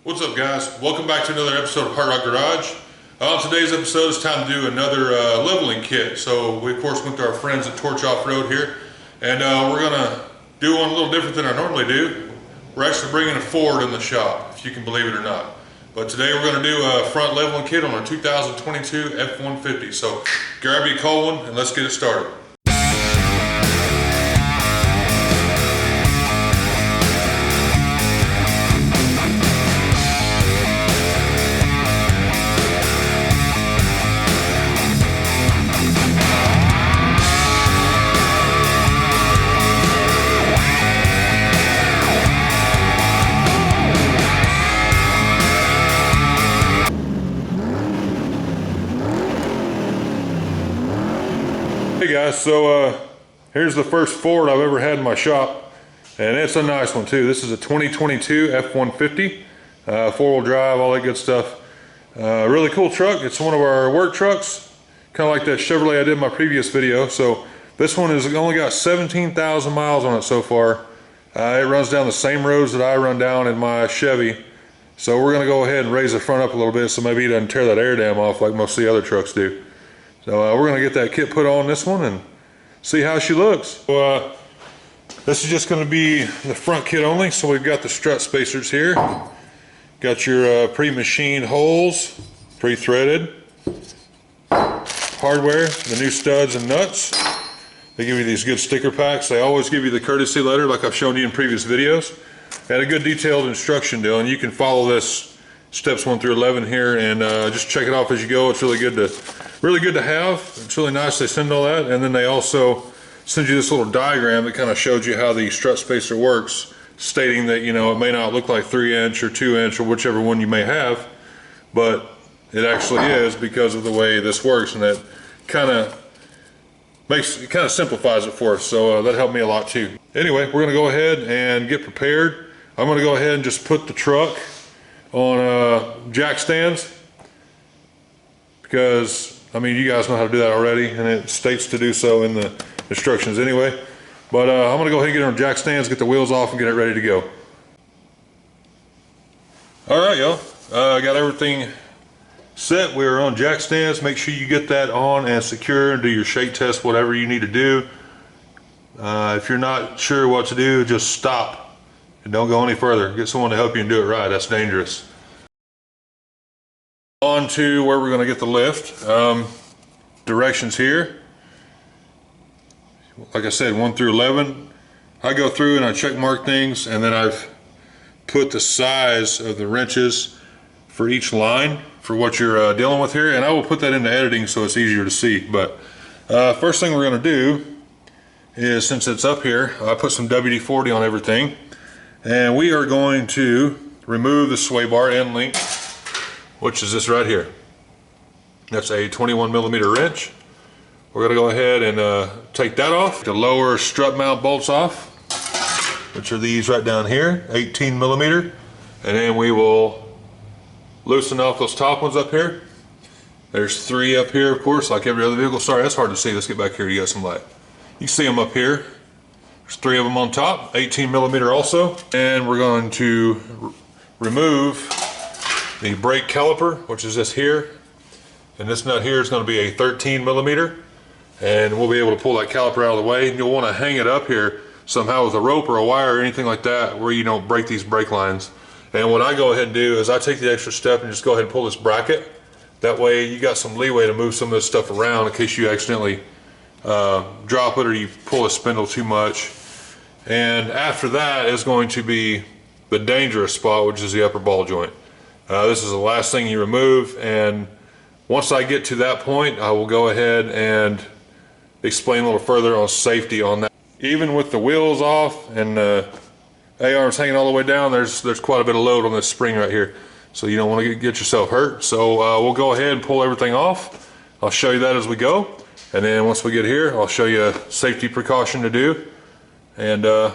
What's up, guys? Welcome back to another episode of Hard Rock Garage. On today's episode, it's time to do another leveling kit. So we of course went to our friends at Torch Off-Road here, and we're gonna do one a little different than I normally do. We're actually bringing a Ford in the shop, if you can believe it or not. But today we're gonna do a front leveling kit on our 2022 F-150. So grab you a cold one and let's get it started. Hey guys, so here's the first Ford I've ever had in my shop, and it's a nice one too. This is a 2022 F-150, four-wheel drive, all that good stuff. Really cool truck. It's one of our work trucks, kind of like that Chevrolet I did in my previous video. So this one has only got 17,000 miles on it so far. It runs down the same roads that I run down in my Chevy. So we're gonna go ahead and raise the front up a little bit so maybe it doesn't tear that air dam off like most of the other trucks do. So we're gonna get that kit put on this one and see how she looks. So, this is just gonna be the front kit only. So we've got the strut spacers here. Got your pre-machined holes, pre-threaded. Hardware, the new studs and nuts. They give you these good sticker packs. They always give you the courtesy letter like I've shown you in previous videos. And a good detailed instruction deal, and you can follow this steps 1 through 11 here and just check it off as you go. It's really good to have. It's really nice they send all that, and then they also send you this little diagram that kind of shows you how the strut spacer works, stating that, you know, it may not look like 3-inch or 2-inch or whichever one you may have, but it actually is because of the way this works, and that kind of simplifies it for us. So that helped me a lot too. Anyway, we're going to go ahead and get prepared. I'm going to go ahead and just put the truck on jack stands, because I mean, you guys know how to do that already, and it states to do so in the instructions anyway. But I'm going to go ahead and get it on jack stands, get the wheels off, and get it ready to go. Alright, y'all. Got everything set. We're on jack stands. Make sure you get that on and secure, and do your shake test, whatever you need to do. If you're not sure what to do, just stop and don't go any further. Get someone to help you and do it right. That's dangerous. On to where we're going to get the lift. Directions here. Like I said, 1 through 11. I go through and I check mark things, and then I've put the size of the wrenches for each line for what you're dealing with here, and I will put that into editing so it's easier to see. But first thing we're going to do is, since it's up here, I put some WD-40 on everything, and we are going to remove the sway bar end link, which is this right here. That's a 21mm wrench. We're going to go ahead and take that off. The lower strut mount bolts off, which are these right down here, 18mm, and then we will loosen off those top ones up here. There's 3 up here, of course, like every other vehicle. Sorry, that's hard to see. Let's get back here. You got some light. You can see them up here. There's 3 of them on top, 18mm also. And we're going to remove the brake caliper, which is this here. And this nut here is going to be a 13mm. And we'll be able to pull that caliper out of the way. And you'll want to hang it up here somehow with a rope or a wire or anything like that, where you don't break these brake lines. And what I go ahead and do is I take the extra step and just go ahead and pull this bracket. That way you got some leeway to move some of this stuff around in case you accidentally drop it or you pull a spindle too much. And after that is going to be the dangerous spot, which is the upper ball joint. This is the last thing you remove, and once I get to that point, I will go ahead and explain a little further on safety on that. Even with the wheels off and A-arms hanging all the way down, there's quite a bit of load on this spring right here, so you don't want to get yourself hurt. So we'll go ahead and pull everything off. I'll show you that as we go, and then once we get here, I'll show you a safety precaution to do, and then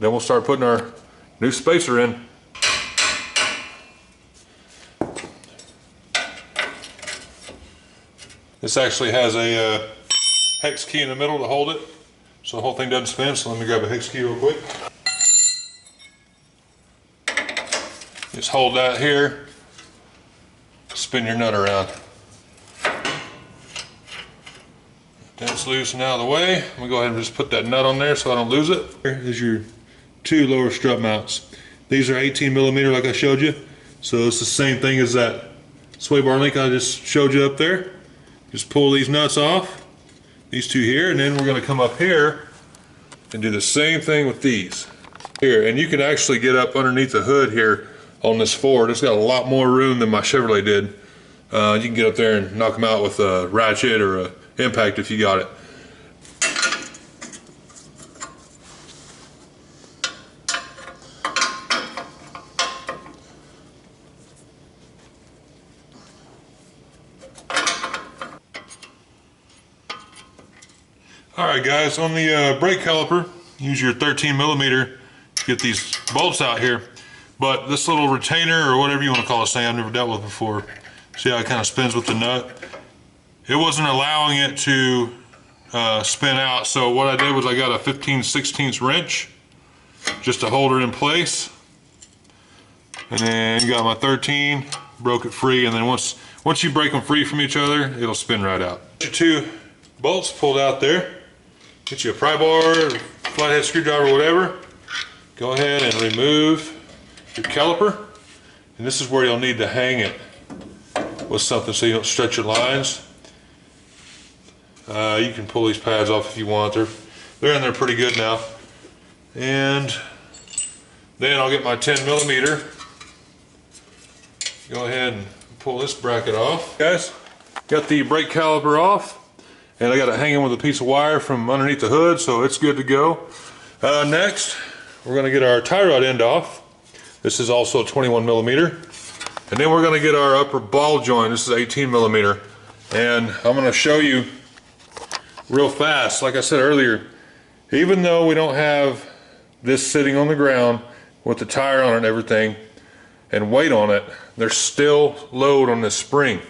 we'll start putting our new spacer in. This actually has a hex key in the middle to hold it, so the whole thing doesn't spin. So let me grab a hex key real quick. Just hold that here, spin your nut around. That's loose and out of the way. I'm gonna go ahead and just put that nut on there so I don't lose it. Here is your two lower strut mounts. These are 18mm like I showed you. So it's the same thing as that sway bar link I just showed you up there. Just pull these nuts off, these two here, and then we're gonna come up here and do the same thing with these. Here, and you can actually get up underneath the hood here on this Ford. It's got a lot more room than my Chevrolet did. You can get up there and knock them out with a ratchet or a impact if you got it. Alright guys, on the brake caliper, use your 13mm to get these bolts out here. But this little retainer, or whatever you want to call this thing, I've never dealt with before. See how it kind of spins with the nut? It wasn't allowing it to spin out, so what I did was I got a 15/16 wrench just to hold it in place, and then got my 13, broke it free, and then once you break them free from each other, it'll spin right out. Get your two bolts pulled out there. Get you a pry bar, flathead screwdriver, whatever. Go ahead and remove your caliper, and this is where you'll need to hang it with something so you don't stretch your lines. You can pull these pads off if you want. They're in there pretty good now. And then I'll get my 10mm. Go ahead and pull this bracket off. Guys, got the brake caliper off, and I got it hanging with a piece of wire from underneath the hood, so it's good to go. Next, we're going to get our tie rod end off. This is also 21mm. And then we're going to get our upper ball joint. This is 18mm. And I'm going to show you real fast, like I said earlier, even though we don't have this sitting on the ground with the tire on it and everything and weight on it, there's still load on this spring.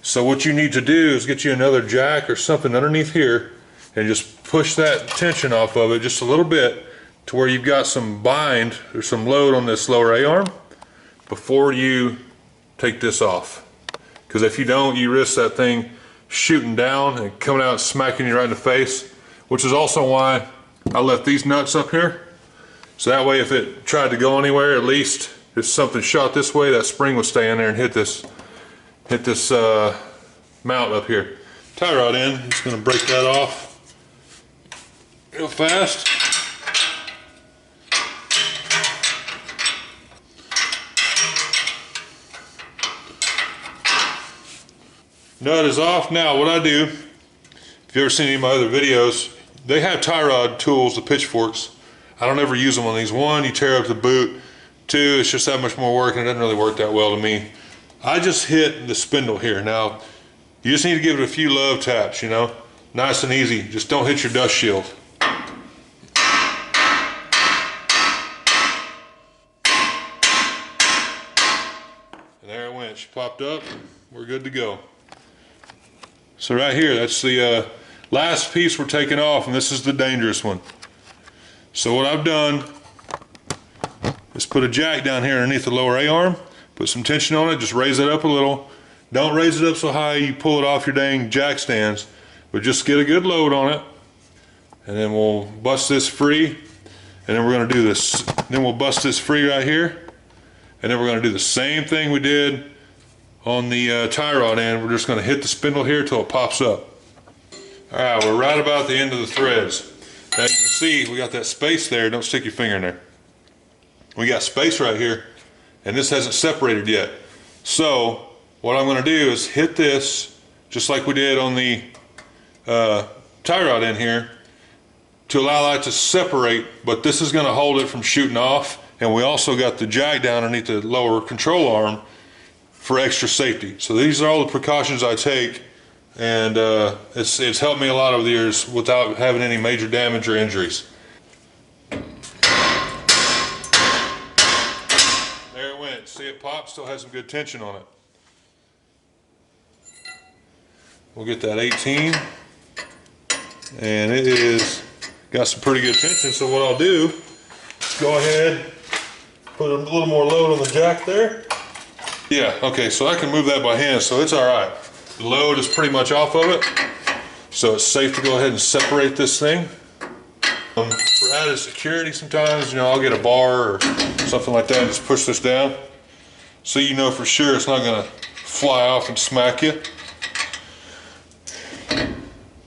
So what you need to do is get you another jack or something underneath here and just push that tension off of it just a little bit to where you've got some bind or some load on this lower A-arm before you take this off. Because if you don't, you risk that thing shooting down and coming out and smacking you right in the face, which is also why I left these nuts up here. So that way if it tried to go anywhere, at least if something shot this way, that spring would stay in there and hit this mount up here. Tie rod end, just gonna break that off real fast. Nut is off. Now what I do, if you've ever seen any of my other videos, they have tie rod tools, the pitchforks. I don't ever use them on these. One, you tear up the boot. Two, it's just that much more work and it doesn't really work that well to me. I just hit the spindle here. Now, you just need to give it a few love taps, you know, nice and easy. Just don't hit your dust shield. And there it went. She popped up. We're good to go. So right here, that's the last piece we're taking off, and this is the dangerous one. So what I've done is put a jack down here underneath the lower A-arm, put some tension on it, just raise it up a little. Don't raise it up so high you pull it off your dang jack stands, but just get a good load on it, and then we'll bust this free, and then we're going to do this. Then we'll bust this free right here, and then we're going to do the same thing we did on the tie rod end. We're just going to hit the spindle here till it pops up. Alright, we're right about the end of the threads. Now you can see we got that space there. Don't stick your finger in there. We got space right here, and this hasn't separated yet. So what I'm going to do is hit this just like we did on the tie rod end here to allow that to separate, but this is going to hold it from shooting off. And we also got the jack down underneath the lower control arm for extra safety. So these are all the precautions I take, and it's helped me a lot over the years without having any major damage or injuries. There it went. See it pop? Still has some good tension on it. We'll get that 18, and it is got some pretty good tension. So what I'll do is go ahead Put a little more load on the jack there. Yeah, okay, so I can move that by hand, so it's all right. The load is pretty much off of it, so it's safe to go ahead and separate this thing. For added security sometimes, I'll get a bar or something like that and just push this down, so you know for sure it's not gonna fly off and smack you. Then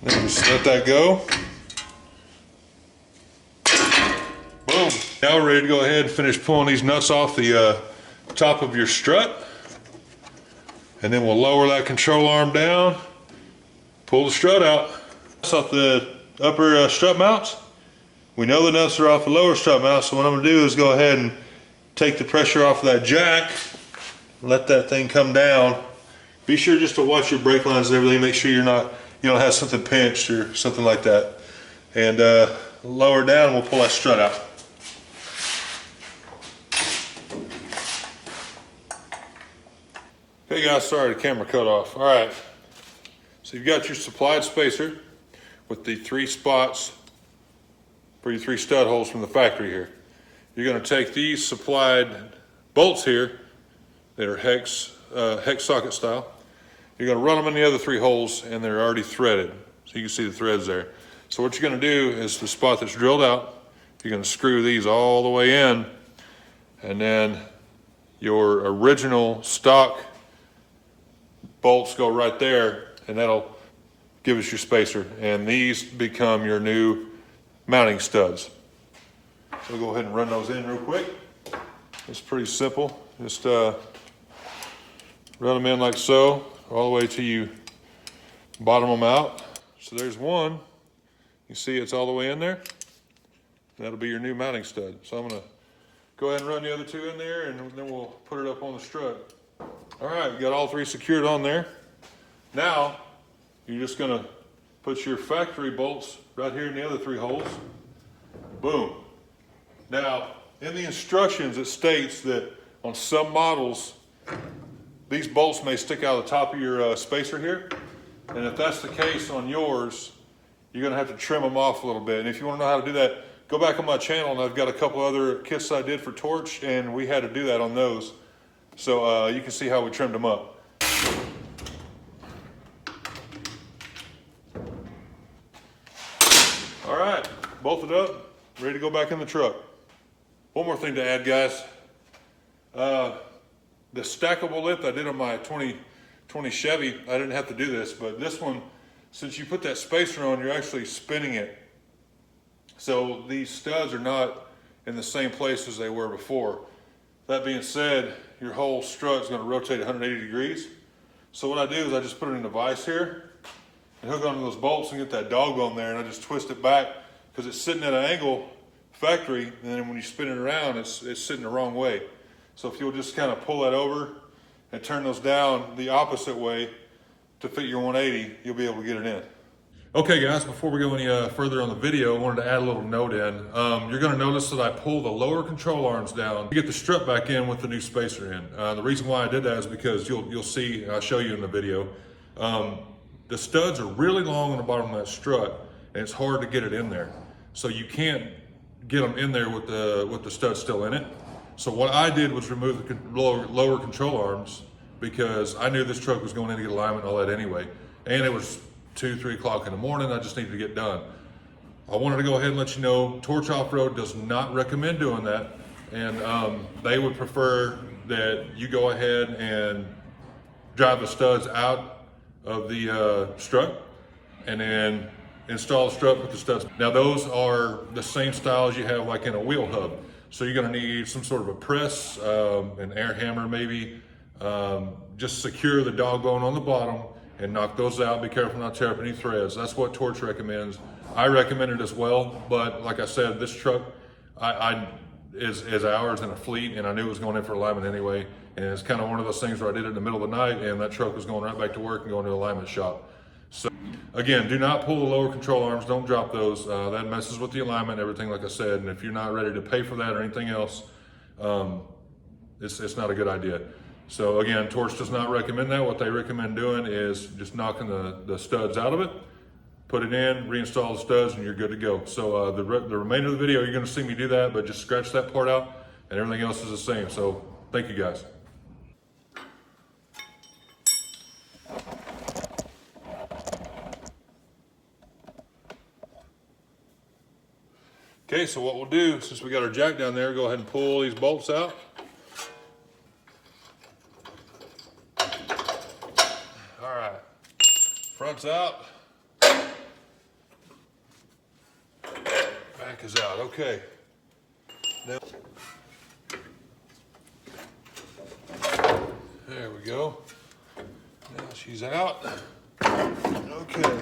just let that go. Boom. Now we're ready to go ahead and finish pulling these nuts off the top of your strut. And then we'll lower that control arm down, pull the strut out. That's off the upper strut mounts. We know the nuts are off the lower strut mounts, so what I'm gonna do is go ahead and take the pressure off of that jack, let that thing come down. Be sure just to watch your brake lines and everything, make sure you don't have something pinched or something like that. And lower down and we'll pull that strut out. Hey guys, sorry the camera cut off. All right, so you've got your supplied spacer with the 3 spots for your 3 stud holes from the factory here. You're gonna take these supplied bolts here that are hex socket style. You're gonna run them in the other 3 holes and they're already threaded. So you can see the threads there. So what you're gonna do is the spot that's drilled out, you're gonna screw these all the way in, and then your original stock bolts go right there, and that'll give us your spacer. And these become your new mounting studs. So go ahead and run those in real quick. It's pretty simple. Just run them in like so, all the way till you bottom them out. So there's one. You see it's all the way in there. That'll be your new mounting stud. So I'm gonna go ahead and run the other 2 in there, and then we'll put it up on the strut. All right, we got all 3 secured on there. Now, you're just gonna put your factory bolts right here in the other 3 holes. Boom. Now, in the instructions, it states that on some models, these bolts may stick out of the top of your spacer here. And if that's the case on yours, you're gonna have to trim them off a little bit. And if you wanna know how to do that, go back on my channel, and I've got a couple other kits I did for Torch, and we had to do that on those. So you can see how we trimmed them up. All right, bolted up, ready to go back in the truck. One more thing to add, guys. The stackable lift I did on my 2020 Chevy, I didn't have to do this, but this one, since you put that spacer on, you're actually spinning it. So these studs are not in the same place as they were before. That being said, your whole strut is going to rotate 180 degrees. So what I do is I just put it in a vise here and hook onto those bolts and get that doggone there, and I just twist it back because it's sitting at an angle factory, and then when you spin it around, it's sitting the wrong way. So if you'll just kind of pull that over and turn those down the opposite way to fit your 180, you'll be able to get it in. Okay guys, before we go any further on the video, I wanted to add a little note in. You're gonna notice that I pull the lower control arms down to get the strut back in with the new spacer in. The reason why I did that is because you'll see, and I'll show you in the video, the studs are really long on the bottom of that strut, and it's hard to get it in there. So you can't get them in there with the studs still in it. So what I did was remove the lower control arms, because I knew this truck was going in to get alignment and all that anyway. And it was 2-3 o'clock in the morning. I just needed to get done. I wanted to go ahead and let you know Torch Off-Road does not recommend doing that, and they would prefer that you go ahead and drive the studs out of the strut and then install the strut with the studs. Now those are the same style as you have like in a wheel hub. So you're gonna need some sort of a press, an air hammer maybe, just secure the dog bone on the bottom and knock those out. Be careful not to tear up any threads. That's what Torch recommends. I recommend it as well, but like I said, this truck is ours in a fleet, and I knew it was going in for alignment anyway. And it's kind of one of those things where I did it in the middle of the night, and that truck was going right back to work and going to the alignment shop. So again, do not pull the lower control arms. Don't drop those. That messes with the alignment and everything, like I said. And if you're not ready to pay for that or anything else, it's not a good idea. So again, Torch does not recommend that. What they recommend doing is just knocking the studs out of it, put it in, reinstall the studs, and you're good to go. So the remainder of the video, you're gonna see me do that, but just scratch that part out and everything else is the same. So thank you guys. Okay, so what we'll do, since we got our jack down there, go ahead and pull these bolts out. All right, front's out, back is out. Okay. Now, there we go. Now she's out. Okay.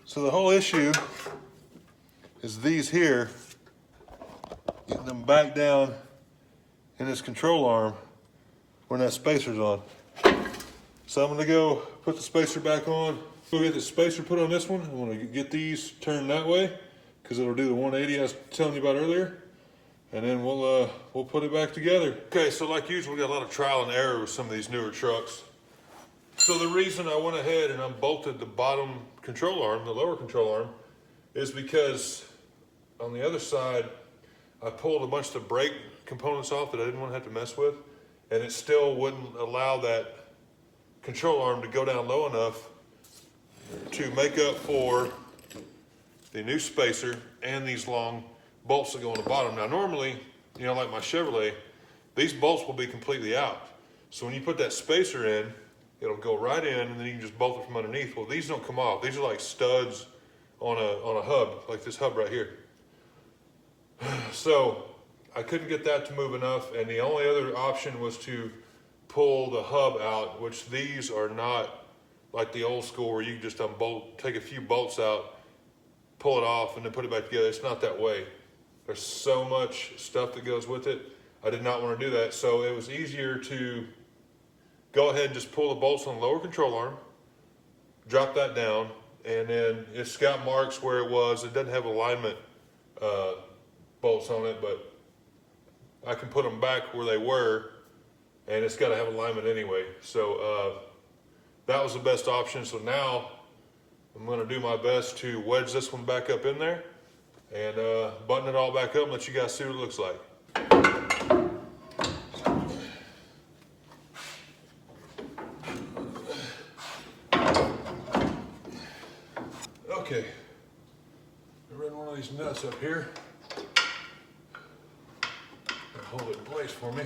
So the whole issue is these here, getting them back down in this control arm when that spacer's on. So I'm gonna go put the spacer back on. Go get the spacer put on this one. I'm gonna get these turned that way because it'll do the 180 I was telling you about earlier. And then we'll put it back together. Okay, so like usual, we got a lot of trial and error with some of these newer trucks. So the reason I went ahead and unbolted the bottom control arm, the lower control arm, is because on the other side, I pulled a bunch of the brake components off that I didn't want to have to mess with, and it still wouldn't allow that control arm to go down low enough to make up for the new spacer and these long bolts that go on the bottom. Now normally, you know, like my Chevrolet, these bolts will be completely out. So when you put that spacer in, it'll go right in and then you can just bolt it from underneath. Well, these don't come off. These are like studs on a hub, like this hub right here. So I couldn't get that to move enough, and the only other option was to pull the hub out, which these are not like the old school where you just unbolt, take a few bolts out, pull it off, and then put it back together. It's not that way. There's so much stuff that goes with it. I did not want to do that, so it was easier to go ahead and just pull the bolts on the lower control arm, drop that down, and then it's got marks where it was. It doesn't have alignment bolts on it, but I can put them back where they were, and it's got to have alignment anyway. So that was the best option. So now I'm going to do my best to wedge this one back up in there and button it all back up and let you guys see what it looks like. Okay, I run one of these nuts up here. Hold it in place for me.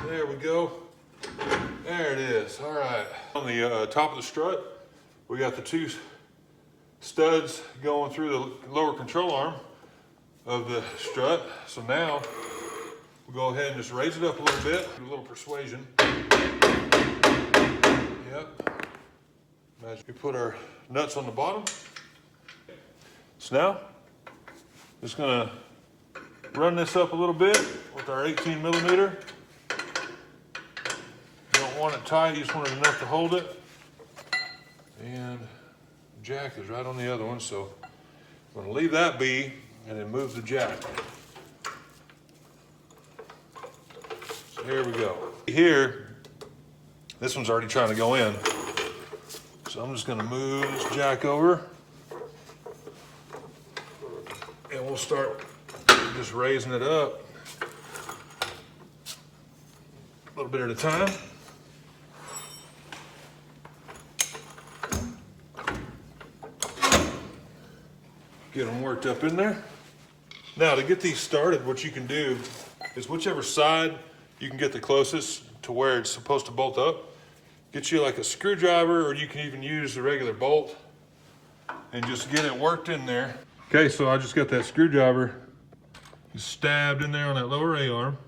There we go. There it is. All right. On the top of the strut, we got the two studs going through the lower control arm of the strut. So now we'll go ahead and just raise it up a little bit, do a little persuasion. Yep. Imagine we put our nuts on the bottom. So now, just gonna run this up a little bit with our 18 millimeter. You don't want it tight, you just want it enough to hold it. And the jack is right on the other one, so I'm gonna leave that be and then move the jack. So here we go. Here, this one's already trying to go in. So I'm just gonna move this jack over. And we'll start just raising it up a little bit at a time. Get them worked up in there. Now to get these started, what you can do is whichever side you can get the closest to where it's supposed to bolt up, get you like a screwdriver, or you can even use the regular bolt and just get it worked in there. Okay, so I just got that screwdriver stabbed in there on that lower A-arm.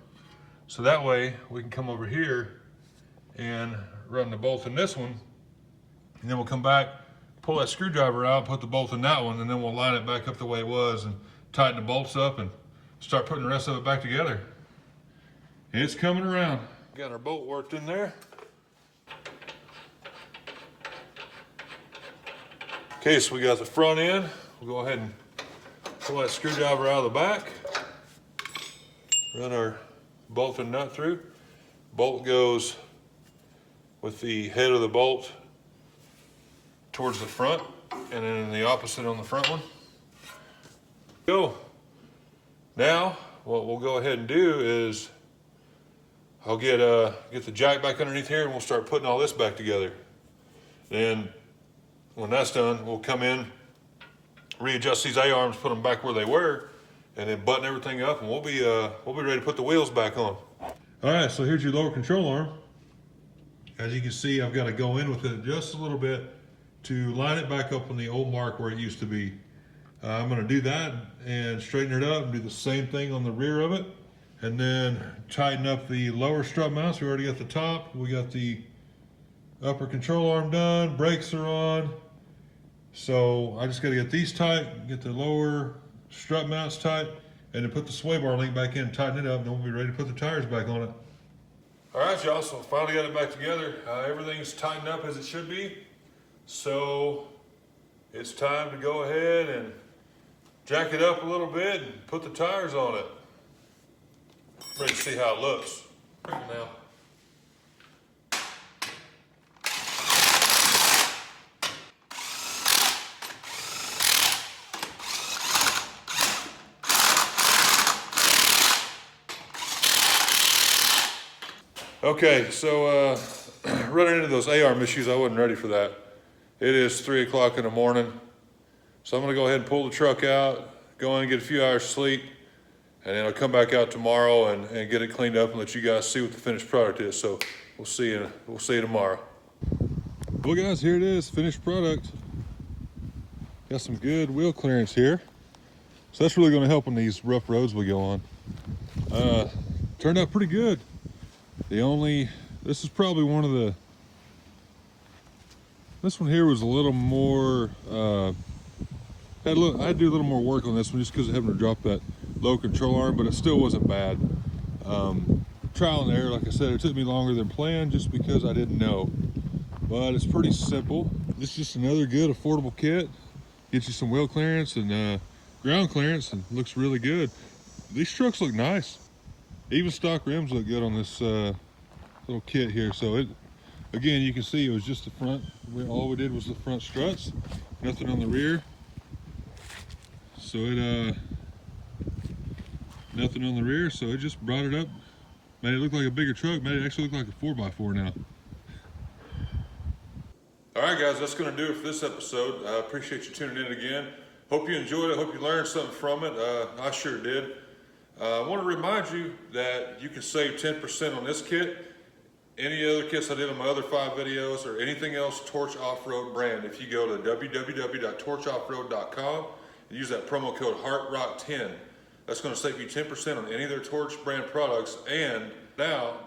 So that way we can come over here and run the bolt in this one. And then we'll come back, pull that screwdriver out, put the bolt in that one, and then we'll line it back up the way it was and tighten the bolts up and start putting the rest of it back together. It's coming around. Got our bolt worked in there. Okay, so we got the front end. We'll go ahead and pull that screwdriver out of the back. Run our bolt and nut through. Bolt goes with the head of the bolt towards the front, and then the opposite on the front one. Go. Now, what we'll go ahead and do is I'll get the jack back underneath here, and we'll start putting all this back together. Then when that's done, we'll come in, readjust these A-arms, put them back where they were, and then button everything up, and we'll be ready to put the wheels back on. All right, so here's your lower control arm. As you can see, I've got to go in with it just a little bit to line it back up on the old mark where it used to be. I'm going to do that and straighten it up and do the same thing on the rear of it, and then tighten up the lower strut mounts. We already got the top, we got the upper control arm done, brakes are on. So I just got to get these tight, get the lower strut mounts tight, and then put the sway bar link back in, tighten it up, and then we'll be ready to put the tires back on it. All right, y'all, so finally got it back together. Everything's tightened up as it should be. So it's time to go ahead and jack it up a little bit and put the tires on it. Ready to see how it looks. Now. Okay, so running into those A-arm issues, I wasn't ready for that. It is 3 o'clock in the morning. So I'm gonna go ahead and pull the truck out, go in and get a few hours sleep, and then I'll come back out tomorrow and get it cleaned up and let you guys see what the finished product is. So we'll see you tomorrow. Well guys, here it is, finished product. Got some good wheel clearance here. So that's really gonna help on these rough roads we go on. Turned out pretty good. This is probably one of the, this one here was a little more, I had to do a little more work on this one just because of having to drop that low control arm, but it still wasn't bad. Trial and error, like I said, it took me longer than planned just because I didn't know. But it's pretty simple. This is just another good affordable kit. Gets you some wheel clearance and ground clearance, and looks really good. These trucks look nice. Even stock rims look good on this little kit here. So it, again, you can see it was just the front. All we did was the front struts, nothing on the rear. So it nothing on the rear. So it just brought it up, made it look like a bigger truck, made it actually look like a 4x4 now. All right, guys, that's going to do it for this episode. I appreciate you tuning in again. Hope you enjoyed it. Hope you learned something from it. I sure did. I want to remind you that you can save 10% on this kit, any other kits I did on my other 5 videos, or anything else Torch Off-Road brand. If you go to www.torchoffroad.com and use that promo code ROCK10, that's going to save you 10% on any of their Torch brand products. And now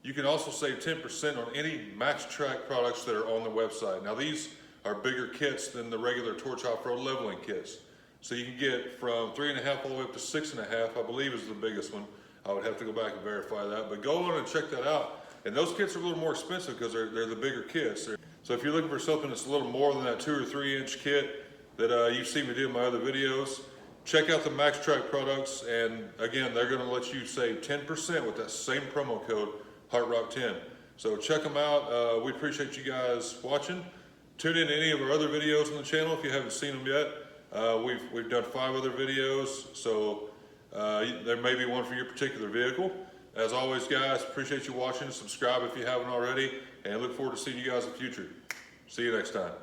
you can also save 10% on any MaxTrack products that are on the website. Now these are bigger kits than the regular Torch Off-Road leveling kits. So you can get from 3.5 all the way up to 6.5, I believe is the biggest one. I would have to go back and verify that, but go on and check that out. And those kits are a little more expensive because they're the bigger kits. So if you're looking for something that's a little more than that 2 or 3 inch kit that you've seen me do in my other videos, check out the MaxTrack products. And again, they're gonna let you save 10% with that same promo code, HeartRock10. So check them out. We appreciate you guys watching. Tune in to any of our other videos on the channel if you haven't seen them yet. We've done 5 other videos, so there may be one for your particular vehicle. As always, guys, appreciate you watching. Subscribe if you haven't already, and look forward to seeing you guys in the future. See you next time.